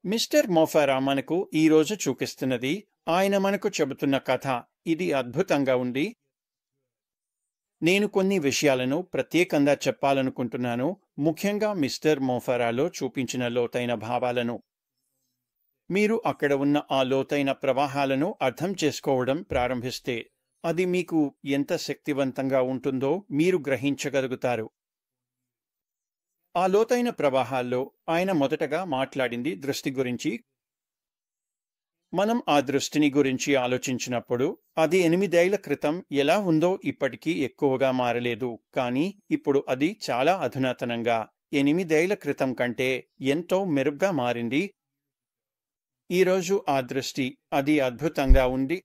Mister మోఫారా మనకు ఈరోజు చూపిస్తున్నది ఆయన మనకు చెబుతున్న కథ. ఇది అద్భుతంగా ఉంది. నేను కొన్ని విషయాలను ప్రత్యేకంగా చెప్పాలనుకుంటున్నాను, ముఖ్యంగా మిస్టర్ మోఫారాలో చూపించిన లోతైన భావాలను. మీరు అక్కడ ఉన్న ఆ లోతైన ప్రవాహాలను అర్థం చేసుకోవడం ప్రారంభిస్తే అది మీకు ఎంత శక్తివంతంగా ఉంటుందో మీరు గ్రహించగలుగుతారు. ఆ లోతైన ప్రవాహాల్లో ఆయన మొదటగా మాట్లాడింది దృష్టి గురించి. మనం ఆ దృష్టిని గురించి ఆలోచించినప్పుడు అది 8 ఏళ్ల క్రితం ఎలా ఉందో ఇప్పటికీ ఎక్కువగా మారలేదు, కానీ ఇప్పుడు అది చాలా అధునాతనంగా 8 ఏళ్ల క్రితం కంటే ఎంతో మెరుగ్గా మారింది. ఈరోజు ఆ దృష్టి అది అద్భుతంగా ఉంది.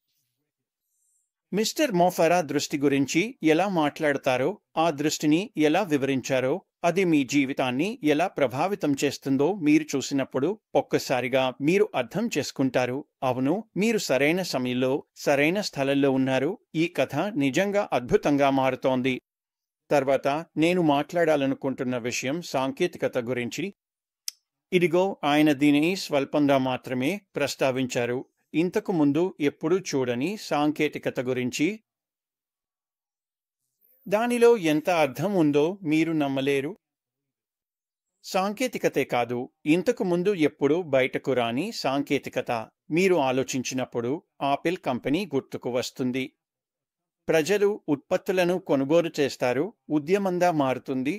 మిస్టర్ మోఫారా దృష్టి గురించి ఎలా మాట్లాడతారో, ఆ దృష్టిని ఎలా వివరించారో, అది మీ జీవితాన్ని ఎలా ప్రభావితం చేస్తుందో మీరు చూసినప్పుడు ఒక్కసారిగా మీరు అర్థం చేసుకుంటారు, అవును, మీరు సరైన సమయంలో సరైన స్థలంలో ఉన్నారు. ఈ కథ నిజంగా అద్భుతంగా మారుతోంది. తర్వాత నేను మాట్లాడాలనుకుంటున్న విషయం సాంకేతికత గురించి. ఇదిగో ఆయన దీనిని స్వల్పంగా మాత్రమే ప్రస్తావించారు. ఇంతకు ముందు ఎప్పుడూ చూడని సాంకేతికత గురించి. దానిలో ఎంత అర్థం ఉందో మీరు నమ్మలేరు. సాంకేతికతే కాదు, ఇంతకు ముందు ఎప్పుడూ బయటకు రాని సాంకేతికత. మీరు ఆలోచించినప్పుడు ఆపిల్ కంపెనీ గుర్తుకు వస్తుంది. ప్రజలు ఉత్పత్తులను కొనుగోలు చేస్తారు, ఉద్యమంగా మారుతుంది.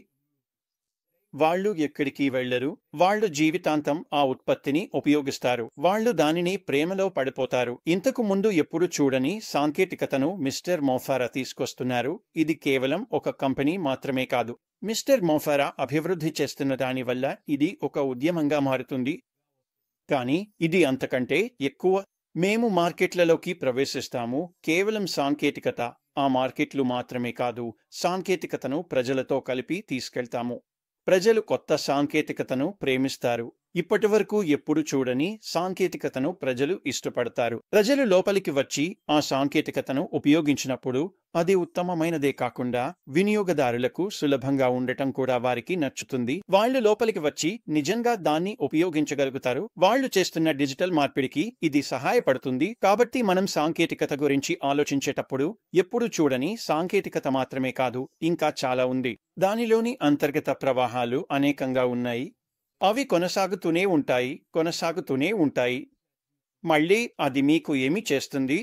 వాళ్ళు ఎక్కడికి వెళ్లరు, వాళ్ళు జీవితాంతం ఆ ఉత్పత్తిని ఉపయోగిస్తారు, వాళ్ళు దానిని ప్రేమలో పడిపోతారు. ఇంతకు ముందు ఎప్పుడు చూడని సాంకేతికతను మిస్టర్ మోఫారా తీసుకొస్తున్నారు. ఇది కేవలం ఒక కంపెనీ మాత్రమే కాదు, మిస్టర్ మోఫారా అభివృద్ధి చేస్తున్న దానివల్ల ఇది ఒక ఉద్యమంగా మారుతుంది. కానీ ఇది అంతకంటే ఎక్కువ. మేము మార్కెట్లలోకి ప్రవేశిస్తాము, కేవలం సాంకేతికత, ఆ మార్కెట్లు మాత్రమే కాదు, సాంకేతికతను ప్రజలతో కలిపి తీసుకెళ్తాము. ప్రజలు కొత్త సాంకేతికతను ప్రేమిస్తారు. ఇప్పటివరకు ఎప్పుడు చూడని సాంకేతికతను ప్రజలు ఇష్టపడతారు. ప్రజలు లోపలికి వచ్చి ఆ సాంకేతికతను ఉపయోగించినప్పుడు అది ఉత్తమమైనదే కాకుండా వినియోగదారులకు సులభంగా ఉండటం కూడా వారికి నచ్చుతుంది. వాళ్ళు లోపలికి వచ్చి నిజంగా దాన్ని ఉపయోగించగలుగుతారు. వాళ్ళు చేస్తున్న డిజిటల్ మార్పిడికి ఇది సహాయపడుతుంది. కాబట్టి మనం సాంకేతికత గురించి ఆలోచించేటప్పుడు ఎప్పుడు చూడని సాంకేతికత మాత్రమే కాదు, ఇంకా చాలా ఉంది. దానిలోని అంతర్గత ప్రవాహాలు అనేకంగా ఉన్నాయి. అవి కొనసాగుతూనే ఉంటాయి. మళ్ళీ అది మీకు ఏమి చేస్తుంది?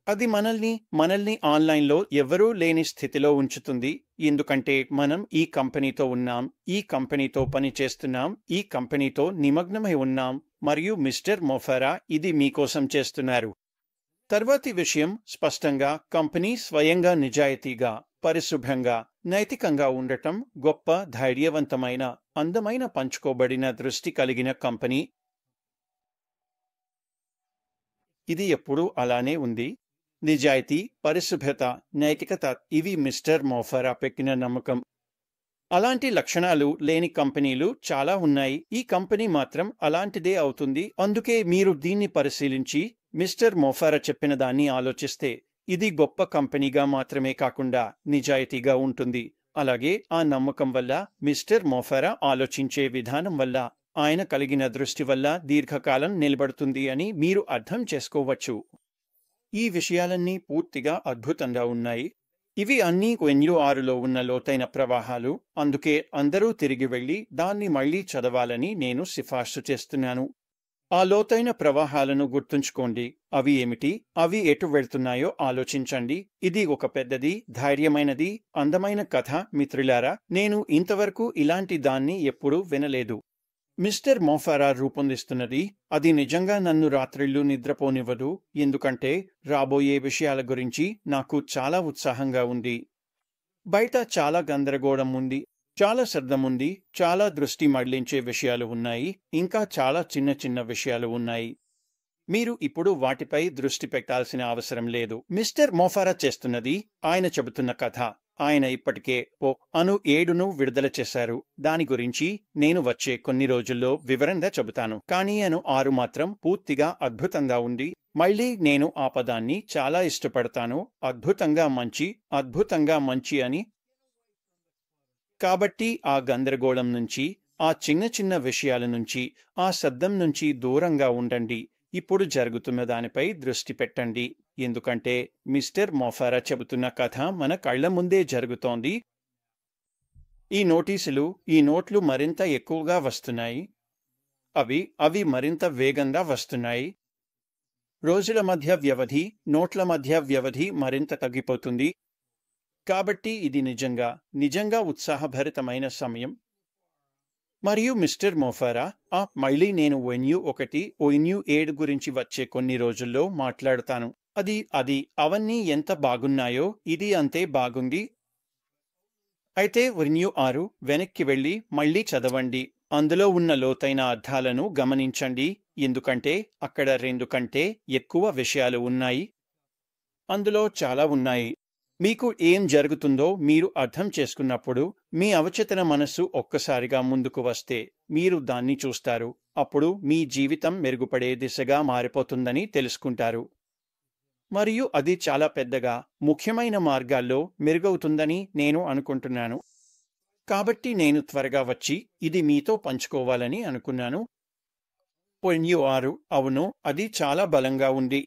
అది మనల్ని ఆన్లైన్లో ఎవ్వరూ లేని స్థితిలో ఉంచుతుంది. ఎందుకంటే మనం ఈ కంపెనీతో ఉన్నాం, ఈ కంపెనీతో పని చేస్తున్నాం, ఈ కంపెనీతో నిమగ్నమై ఉన్నాం, మరియు మిస్టర్ మోఫారా ఇది మీకోసం చేస్తున్నారు. తర్వాతి విషయం స్పష్టంగా కంపెనీ స్వయంగా నిజాయితీగా, పరిశుభ్రంగా, నైతికంగా ఉండటం. గొప్ప, ధైర్యవంతమైన, అందమైన పంచుకోబడిన దృష్టి కలిగిన కంపెనీ. ఇది ఎప్పుడూ అలానే ఉంది. నిజాయితీ, పరిశుభ్రత, నైతికత ఇవి మిస్టర్ మోఫారా పెట్టిన నమ్మకం. అలాంటి లక్షణాలు లేని కంపెనీలు చాలా ఉన్నాయి. ఈ కంపెనీ మాత్రం అలాంటిదే అవుతుంది. అందుకే మీరు దీన్ని పరిశీలించి మిస్టర్ మోఫారా చెప్పిన దాన్ని ఆలోచిస్తే ఇది గొప్ప కంపెనీగా మాత్రమే కాకుండా నిజాయితీగా ఉంటుంది. అలాగే ఆ నమ్మకం వల్ల, మిస్టర్ మోఫారా ఆలోచించే విధానం వల్ల, ఆయన కలిగిన దృష్టి వల్ల దీర్ఘకాలం నిలబడుతుంది అని మీరు అర్థం చేసుకోవచ్చు. ఈ విషయాలన్నీ పూర్తిగా అద్భుతంగా ఉన్నాయి. ఇవి అన్నీ 6లో ఉన్న లోతైన ప్రవాహాలు. అందుకే అందరూ తిరిగి వెళ్లి దాన్ని మళ్లీ చదవాలని నేను సిఫార్సు చేస్తున్నాను. ఆ లోతైన ప్రవాహాలను గుర్తుంచుకోండి. అవి ఏమిటి? అవి ఎటు వెళ్తున్నాయో ఆలోచించండి. ఇది ఒక పెద్దది, ధైర్యమైనది, అందమైన కథ మిత్రులారా. నేను ఇంతవరకు ఇలాంటి దాన్ని ఎప్పుడూ వినలేదు. మిస్టర్ మోఫారా రూపొందిస్తున్నది అది నిజంగా నన్ను రాత్రిళ్లు నిద్రపోనివ్వదు, ఎందుకంటే రాబోయే విషయాల గురించి నాకు చాలా ఉత్సాహంగా ఉంది. బయట చాలా గందరగోళం ఉంది, చాలా శబ్దం ఉంది, చాలా దృష్టి మళ్లించే విషయాలు ఉన్నాయి, ఇంకా చాలా చిన్న చిన్న విషయాలు ఉన్నాయి. మీరు ఇప్పుడు వాటిపై దృష్టి పెట్టాల్సిన అవసరం లేదు. మిస్టర్ మోఫారా చేస్తున్నది ఆయన చెబుతున్న కథ. ఆయన ఇప్పటికే అను 7ను విడుదల చేశారు. దాని గురించి నేను వచ్చే కొన్ని రోజుల్లో వివరంగా చెబుతాను. కానీ అను 6 మాత్రం పూర్తిగా అద్భుతంగా ఉంది. మళ్ళీ నేను ఆ పదాన్ని చాలా ఇష్టపడతాను. అద్భుతంగా మంచి అని. కాబట్టి ఆ గందరగోళం నుంచి, ఆ చిన్న చిన్న విషయాల నుంచి, ఆ శబ్దం నుంచి దూరంగా ఉండండి. ఇప్పుడు జరుగుతున్న దానిపై దృష్టి పెట్టండి. ఎందుకంటే మిస్టర్ మొఫారా చెబుతున్న కథ మన కళ్ల ముందే జరుగుతోంది. ఈ నోటీసులు, ఈ నోట్లు మరింత ఎక్కువగా వస్తున్నాయి. అవి మరింత వేగంగా వస్తున్నాయి. రోజుల మధ్య వ్యవధి, నోట్ల మధ్య వ్యవధి మరింత తగ్గిపోతుంది. కాబట్టి ఇది నిజంగా ఉత్సాహభరితమైన సమయం. మరియు మిస్టర్ మొఫారా, మళ్ళీ నేను ONU 1, ONU 7 గురించి వచ్చే కొన్ని రోజుల్లో మాట్లాడతాను. అవన్నీ ఎంత బాగున్నాయో ఇది అంతే బాగుంది. అయితే ONU 6 వెనక్కి వెళ్ళి మళ్ళీ చదవండి. అందులో ఉన్న లోతైన అర్థాలను గమనించండి. ఎందుకంటే అక్కడ 2 కంటే ఎక్కువ విషయాలు ఉన్నాయి. అందులో చాలా ఉన్నాయి. మీకు ఏం జరుగుతుందో మీరు అర్థం చేసుకున్నప్పుడు మీ అవచేతన మనస్సు ఒక్కసారిగా ముందుకు వస్తే మీరు దాన్ని చూస్తారు. అప్పుడు మీ జీవితం మెరుగుపడే దిశగా మారిపోతుందని తెలుసుకుంటారు. మరియు అది చాలా పెద్దగా, ముఖ్యమైన మార్గాల్లో మెరుగవుతుందని నేను అనుకుంటున్నాను. కాబట్టి నేను త్వరగా వచ్చి ఇది మీతో పంచుకోవాలని అనుకున్నాను. ONU 6 అవును, అది చాలా బలంగా ఉంది.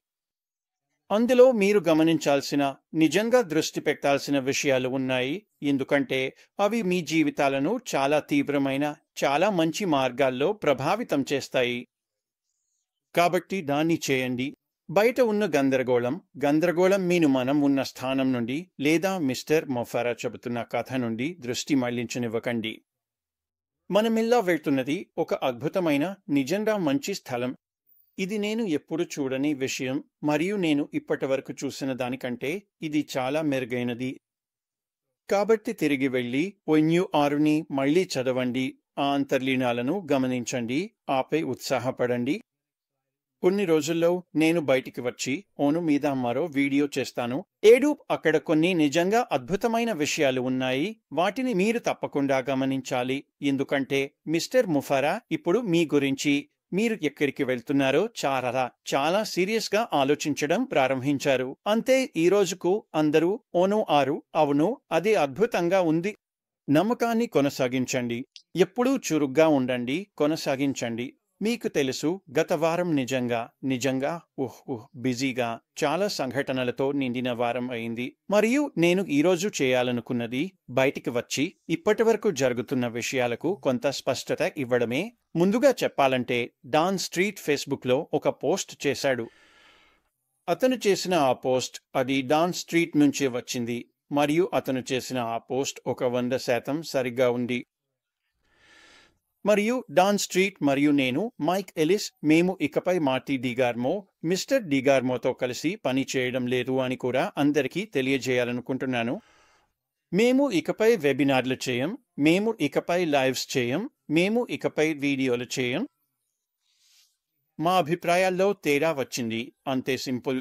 అందులో మీరు గమనించాల్సిన, నిజంగా దృష్టి పెట్టాల్సిన విషయాలు ఉన్నాయి. ఎందుకంటే అవి మీ జీవితాలను చాలా తీవ్రమైన, చాలా మంచి మార్గాల్లో ప్రభావితం చేస్తాయి. కాబట్టి దాన్ని చేయండి. బయట ఉన్న గందరగోళం మనం ఉన్న స్థానం నుండి లేదా మిస్టర్ మొఫారా చెబుతున్న కథ నుండి దృష్టి మళ్లించనివ్వకండి. మనమిల్లా వెళ్తున్నది ఒక అద్భుతమైన, నిజంగా మంచి స్థలం. ఇది నేను ఎప్పుడు చూడని విషయం మరియు నేను ఇప్పటివరకు చూసిన దానికంటే ఇది చాలా మెరుగైనది. కాబట్టి తిరిగి వెళ్ళి ONU 6ని మళ్లీ చదవండి. ఆ అంతర్లీనాలను గమనించండి. ఆపై ఉత్సాహపడండి. కొన్ని రోజుల్లో నేను బయటికి వచ్చి ONU మీద మరో వీడియో చేస్తాను. 7 అక్కడ కొన్ని నిజంగా అద్భుతమైన విషయాలు ఉన్నాయి. వాటిని మీరు తప్పకుండా గమనించాలి. ఎందుకంటే మిస్టర్ మొఫారా ఇప్పుడు మీ గురించి, మీరు ఎక్కడికి వెళ్తున్నారో చాలా సీరియస్గా ఆలోచించడం ప్రారంభించారు. అంతే, ఈ రోజుకు అందరూ ONU 6 అవును, అది అద్భుతంగా ఉంది. నమ్మకాన్ని కొనసాగించండి. ఎప్పుడూ చురుగ్గా ఉండండి. కొనసాగించండి. మీకు తెలుసు, గత వారం నిజంగా బిజీగా, చాలా సంఘటనలతో నిండిన వారం అయింది. మరియు నేను ఈరోజు చేయాలనుకున్నది బయటికి వచ్చి ఇప్పటివరకు జరుగుతున్న విషయాలకు కొంత స్పష్టత ఇవ్వడమే. ముందుగా చెప్పాలంటే డాన్ స్ట్రీట్ ఫేస్బుక్లో ఒక పోస్ట్ చేశాడు. అతను చేసిన ఆ పోస్ట్ అది డాన్ స్ట్రీట్ నుంచే వచ్చింది. మరియు అతను చేసిన ఆ పోస్ట్ 100% సరిగ్గా ఉంది. మరియు డాన్ స్ట్రీట్ మరియు నేను, మైక్ ఎలిస్, మేము ఇకపై మార్టీ డిగార్మో, మిస్టర్ డిగార్మోతో కలిసి పని చేయడం లేదు అని కూడా అందరికీ తెలియజేయాలనుకుంటున్నాను. మేము ఇకపై వెబినార్లు చేయం. మేము ఇకపై లైవ్స్ చేయం. మేము ఇకపై వీడియోలు చేయం. మా అభిప్రాయాల్లో తేడా వచ్చింది. అంతే సింపుల్.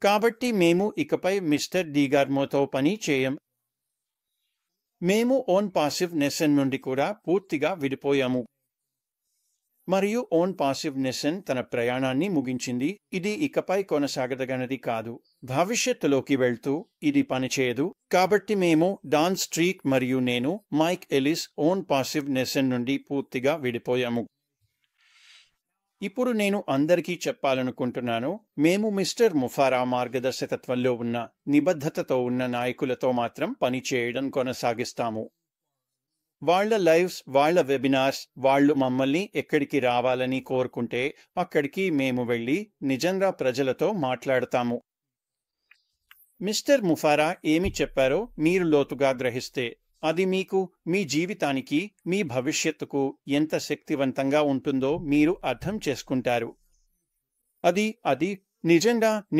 కాబట్టి మేము ఇకపై మిస్టర్ డిగార్మోతో పని చేయం. మేము ఓన్ పాసివ్ నెసన్ నుండి కూడా పూర్తిగా విడిపోయాము. మరియు ఓన్ పాసివ్ నెసన్ తన ప్రయాణాన్ని ముగించింది. ఇది ఇకపై కొనసాగదగనది కాదు. భవిష్యత్తులోకి వెళ్తూ ఇది పనిచేయదు. కాబట్టి మేము, డాన్ స్ట్రీట్ మరియు నేను, మైక్ ఎలిస్, ఓన్ పాసివ్ నెసన్ నుండి పూర్తిగా విడిపోయాము. ఇప్పుడు నేను అందరికీ చెప్పాలనుకుంటున్నాను, మేము మిస్టర్ మొఫారా మార్గదర్శకత్వంలో ఉన్న, నిబద్ధతతో ఉన్న నాయకులతో మాత్రం పనిచేయడం కొనసాగిస్తాము. వాళ్ల లైవ్స్, వాళ్ల వెబినార్స్, వాళ్లు మమ్మల్ని ఎక్కడికి రావాలని కోరుకుంటే అక్కడికి మేము వెళ్లి నిజంగా ప్రజలతో మాట్లాడతాము. మిస్టర్ మొఫారా ఏమి చెప్పారో మీరు లోతుగా గ్రహిస్తే అది మీకు, మీ జీవితానికి, మీ భవిష్యత్తుకు ఎంత శక్తివంతంగా ఉంటుందో మీరు అర్థం చేసుకుంటారు. అది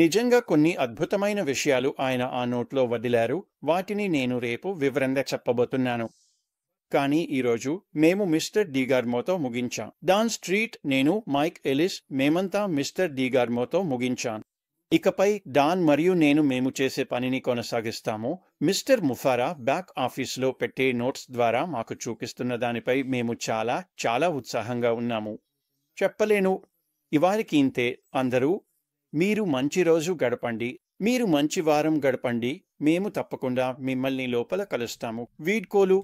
నిజంగా కొన్ని అద్భుతమైన విషయాలు ఆయన ఆ నోట్లో వదిలారు. వాటిని నేను రేపు వివరంగా చెప్పబోతున్నాను. కానీ ఈరోజు మేము మిస్టర్ డిగార్మోతో ముగించాం. డాన్ స్ట్రీట్, నేను, మైక్ ఎలిస్, మేమంతా మిస్టర్ డిగార్మోతో ముగించాం. ఇకపై డాన్ మరియు మేము చేసే పనిని కొనసాగిస్తాము. మిస్టర్ మొఫారా బ్యాక్ ఆఫీస్లో పెట్టే నోట్స్ ద్వారా మాకు చూపిస్తున్న దానిపై మేము చాలా ఉత్సాహంగా ఉన్నాము. చెప్పలేను. ఇవారికి ఇంతే. అందరూ మీరు మంచి రోజు గడపండి. మీరు మంచి వారం గడపండి. మేము తప్పకుండా మిమ్మల్ని లోపల కలుస్తాము. వీడ్కోలు.